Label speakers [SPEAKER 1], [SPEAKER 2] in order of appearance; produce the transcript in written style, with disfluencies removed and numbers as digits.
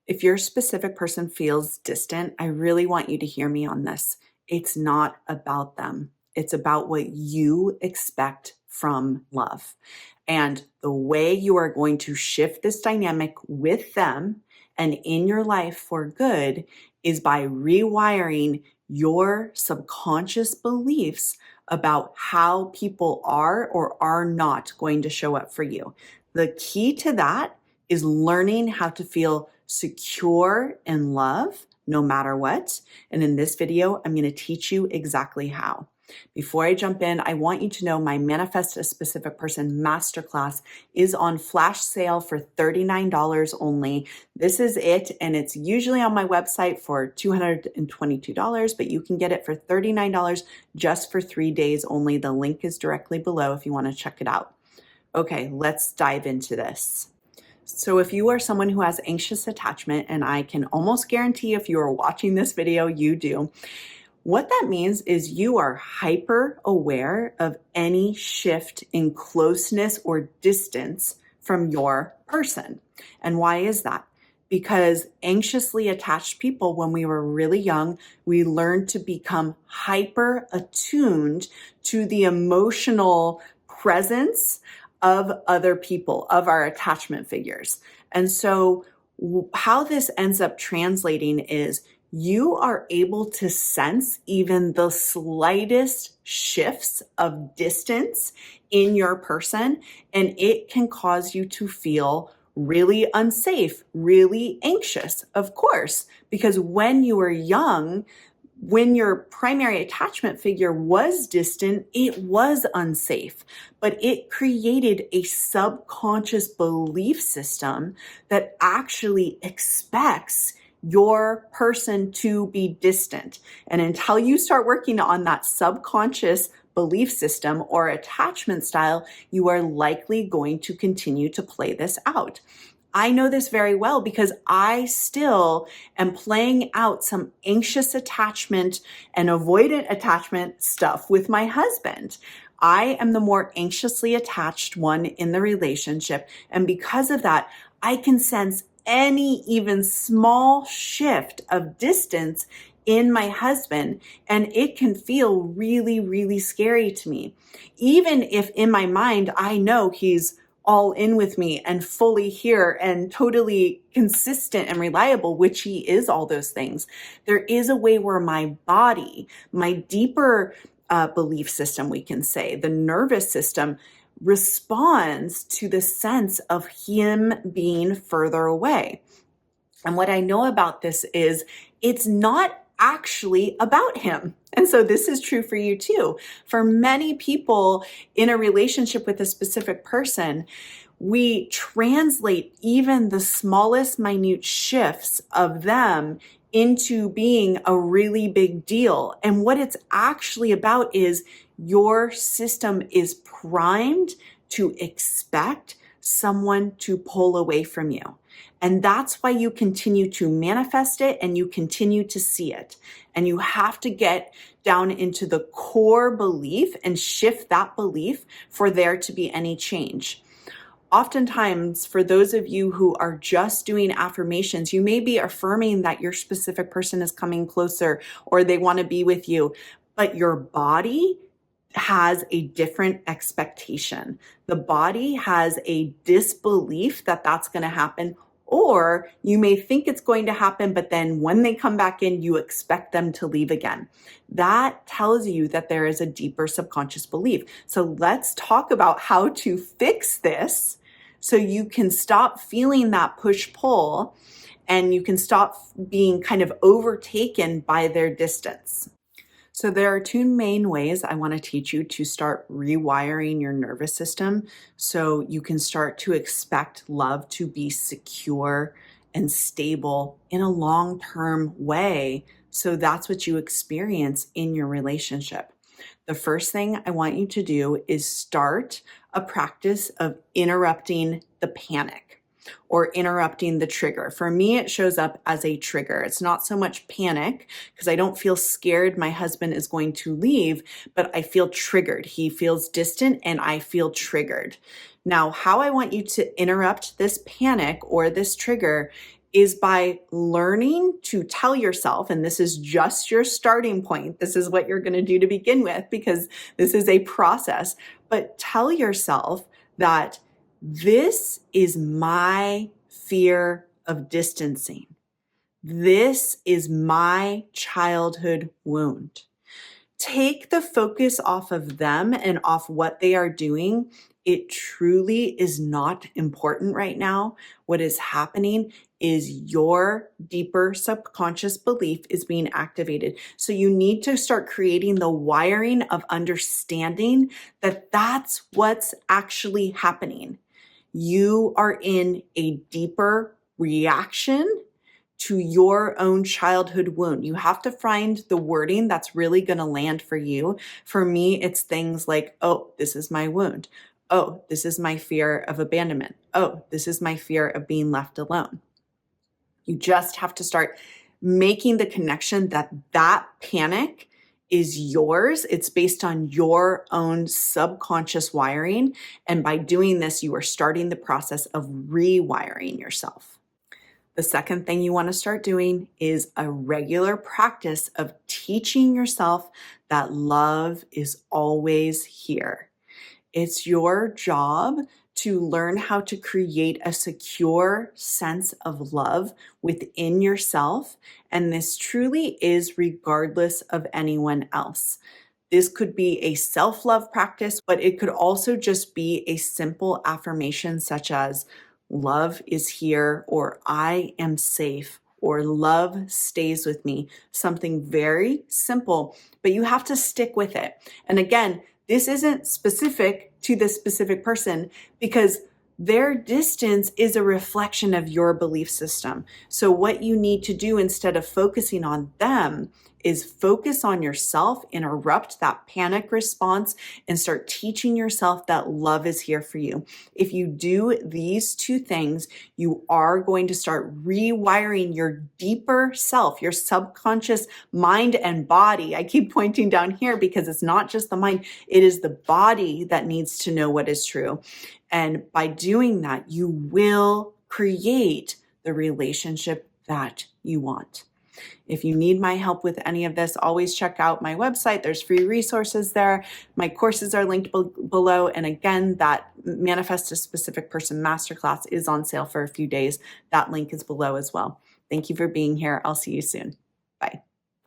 [SPEAKER 1] If your specific person feels distant, I really want you to hear me on this. It's not about them. It's about what you expect from love. And the way you are going to shift this dynamic with them and in your life for good is by rewiring your subconscious beliefs about how people are or are not going to show up for you. The key to that is learning how to feel secure in love no matter what. And in this video, I'm going to teach you exactly how. Before I jump in, I want you to know my Manifest a Specific Person Masterclass is on flash sale for $39 only. This is it, and it's usually on my website for $222, but you can get it for $39 just for 3 days only. The link is directly below if you want to check it out. Okay, let's dive into this. So if you are someone who has anxious attachment, and I can almost guarantee if you are watching this video, you do, what that means is you are hyper aware of any shift in closeness or distance from your person. And why is that? Because anxiously attached people, when we were really young, we learned to become hyper attuned to the emotional presence of other people, of our attachment figures. And so how this ends up translating is you are able to sense even the slightest shifts of distance in your person, and it can cause you to feel really unsafe, really anxious, of course, because when you were young, when your primary attachment figure was distant, it was unsafe, but it created a subconscious belief system that actually expects your person to be distant. And until you start working on that subconscious belief system or attachment style, you are likely going to continue to play this out. I know this very well because I still am playing out some anxious attachment and avoidant attachment stuff with my husband. I am the more anxiously attached one in the relationship. And because of that, I can sense any even small shift of distance in my husband, and it can feel really, really scary to me. Even if in my mind, I know he's all in with me and fully here and totally consistent and reliable, which he is all those things. There is a way where my body, my deeper belief system, we can say, the nervous system, responds to the sense of him being further away. And what I know about this is it's not actually about him. And so this is true for you too. For many people in a relationship with a specific person, we translate even the smallest minute shifts of them into being a really big deal. And what it's actually about is your system is primed to expect someone to pull away from you. And that's why you continue to manifest it and you continue to see it. And you have to get down into the core belief and shift that belief for there to be any change. Oftentimes, for those of you who are just doing affirmations, you may be affirming that your specific person is coming closer or they want to be with you, but your body has a different expectation. The body has a disbelief that that's going to happen, or you may think it's going to happen, but then when they come back in, you expect them to leave again. That tells you that there is a deeper subconscious belief. So let's talk about how to fix this so you can stop feeling that push-pull and you can stop being kind of overtaken by their distance. So there are two main ways I want to teach you to start rewiring your nervous system so you can start to expect love to be secure and stable in a long-term way. So that's what you experience in your relationship. The first thing I want you to do is start a practice of interrupting the panic or interrupting the trigger. For me, it shows up as a trigger. It's not so much panic because I don't feel scared my husband is going to leave, but I feel triggered. He feels distant and I feel triggered. Now, how I want you to interrupt this panic or this trigger is by learning to tell yourself, and this is just your starting point. This is what you're going to do to begin with, because this is a process, but tell yourself that this is my fear of distancing. This is my childhood wound. Take the focus off of them and off what they are doing. It truly is not important right now. What is happening is your deeper subconscious belief is being activated. So you need to start creating the wiring of understanding that that's what's actually happening. You are in a deeper reaction to your own childhood wound. You have to find the wording that's really going to land for you. For me, it's things like, oh, this is my wound. Oh, this is my fear of abandonment. Oh, this is my fear of being left alone. You just have to start making the connection that that panic is yours. It's based on your own subconscious wiring. And by doing this, you are starting the process of rewiring yourself. The second thing you want to start doing is a regular practice of teaching yourself that love is always here. It's your job to learn how to create a secure sense of love within yourself. And this truly is regardless of anyone else. This could be a self-love practice, but it could also just be a simple affirmation such as, love is here, or I am safe, or love stays with me. Something very simple, but you have to stick with it. And again, this isn't specific to this specific person because their distance is a reflection of your belief system. So what you need to do instead of focusing on them is focus on yourself, interrupt that panic response, and start teaching yourself that love is here for you. If you do these two things, you are going to start rewiring your deeper self, your subconscious mind and body. I keep pointing down here because it's not just the mind, it is the body that needs to know what is true. And by doing that, you will create the relationship that you want. If you need my help with any of this, always check out my website. There's free resources there. My courses are linked below. And again, that Manifest a Specific Person Masterclass is on sale for a few days. That link is below as well. Thank you for being here. I'll see you soon.